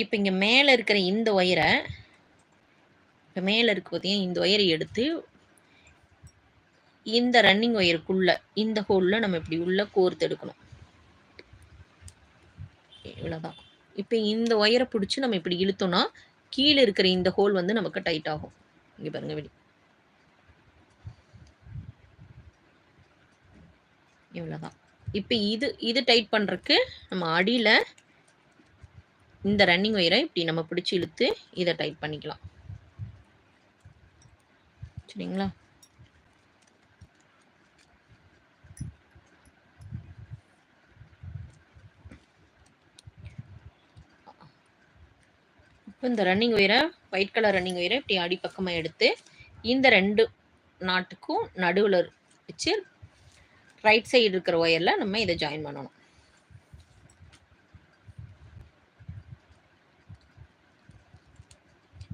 இப்ப இங்க மேல இருக்கிற இந்த ஒயர இப்ப மேல இருக்கு பார்த்தீங்களா, இந்த ஒயர எடுத்து இந்த ரன்னிங் ஒயருக்குள்ள இந்த ஹோல்ல நம்ம இப்படி உள்ள கோர்த்து எடுக்கணும். இவ்வளோதான். இப்ப இந்த ஒயர புடிச்சு நம்ம இப்படி இழுத்தோம்னா, கீழ இருக்கிற இந்த ஹோல் வந்து நமக்கு டைட் ஆகும். இங்க பாருங்க இவ்வளோதான். இப்ப இது டைட் பண்றக்கு நம்ம அடியில இந்த ரன்னிங் ஒயர இப்படி நம்ம பிடிச்சு இழுத்து இத டைட் பண்ணிக்கலாம். சரிங்களா? இப்ப இந்த ரன்னிங் ஒயர ஒயிட் கலர் ரன்னிங் ஒயர இப்படி அடிப்பக்கமா எடுத்து இந்த 2 நாட்டுக்கும் நடுவுல வச்சு ரைட் சைடு இருக்கிற ஒயர்ல நம்ம இத ஜாயின் பண்ணணும்.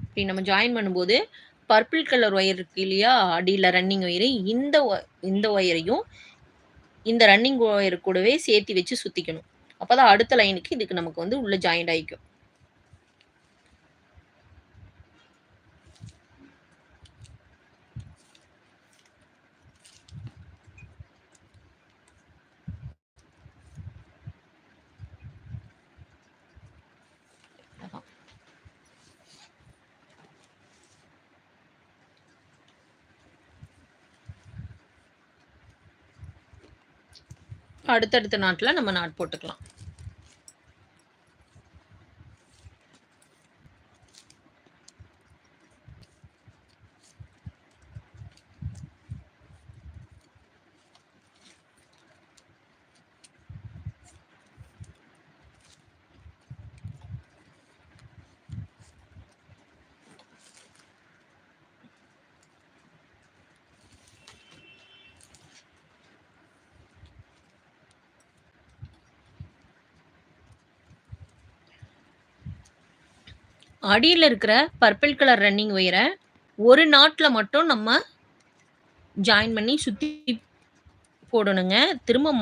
இப்படி நம்ம ஜாயின் பண்ணும்போது பர்பிள் கலர் ஒயர் இருக்கு இல்லையா, அடியில ரன்னிங் ஒயரு, இந்த ஒயரையும் இந்த ரன்னிங் ஒயர் கூடவே சேர்த்து வச்சு சுத்திக்கணும். அப்பதான் அடுத்த லைனுக்கு இதுக்கு நமக்கு வந்து உள்ள ஜாயிண்ட் ஆயிக்கும். அடுத்தடுத்த நாட்ல நம்ம நாட் போட்டுக்கலாம். அடியில இருக்கிற பர்பிள் கலர் ரன்னிங் ஒயர ஒரு நாட்ல மட்டும் நம்ம ஜாயின் பண்ணி சுத்தி போடணுங்க. திரும்ப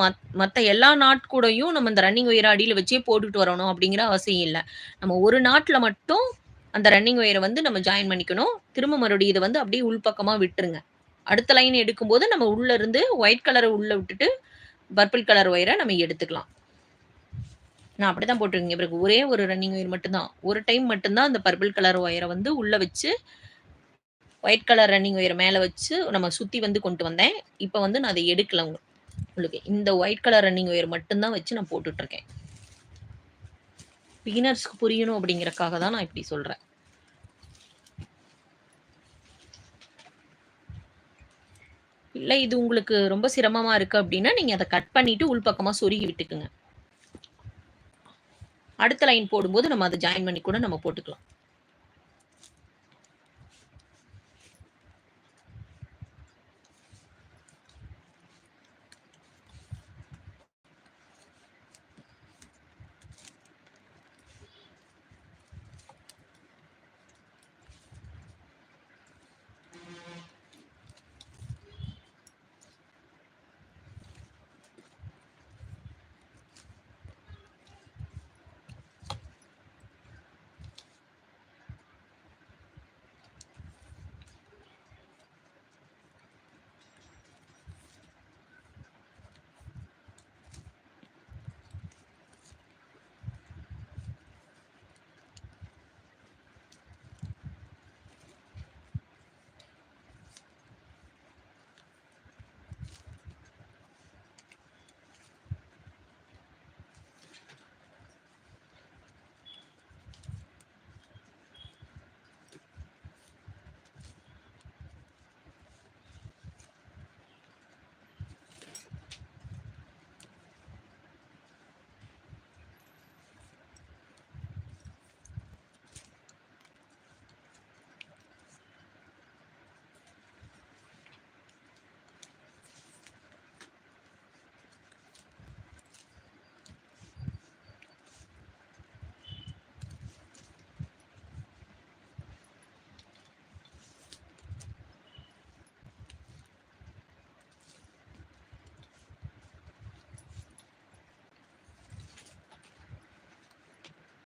மத்த எல்லா நாட் கூடயும் நம்ம இந்த ரன்னிங் ஒயர அடியில வச்சே போட்டுட்டு வரணும் அப்படிங்கிற அவசியம் இல்ல. நம்ம ஒரு நாட்ல மட்டும் அந்த ரன்னிங் ஒயர வந்து நம்ம ஜாயின் பண்ணிக்கணும். திரும்ப மறுபடியும் இத வந்து அப்படியே உள்பக்கமா விட்டுருங்க. அடுத்த லைன் எடுக்கும்போது நம்ம உள்ள இருந்து ஒயிட் கலர உள்ள விட்டுட்டு பர்பிள் கலர் ஒயர நம்ம எடுத்துக்கலாம். நான் அப்படிதான் போட்டிருக்கேன். பிறகு ஒரே ஒரு ரன்னிங் ஒயர் மட்டும் தான். ஒரு டைம் மட்டும் தான் அந்த பர்பிள் கலர் ஒயர வந்து உள்ள வச்சு ஒயிட் கலர் ரன்னிங் ஒயர மேல வச்சு நம்ம சுத்தி வந்து கொண்டு வந்தேன். இப்ப வந்து நான் அத எடுக்கல உங்களுக்கு. இந்த ஒயிட் கலர் ரன்னிங் ஒயர் மட்டும் தான் வச்சு நான் போட்டுட்டு இருக்கேன். பிகினர்ஸ்க்கு புரியணும் அப்படிங்கறக்காக தான் நான் இப்படி சொல்றேன். இல்ல இது உங்களுக்கு ரொம்ப சிரமமா இருக்கு அப்படின்னா, நீங்க அத கட் பண்ணிட்டு உள்பக்கமா சொருகி விட்டுக்குங்க. அடுத்த லைன் போடும்போது நம்ம அத ஜாயின் பண்ணி கூட நம்ம போட்டுக்கலாம்.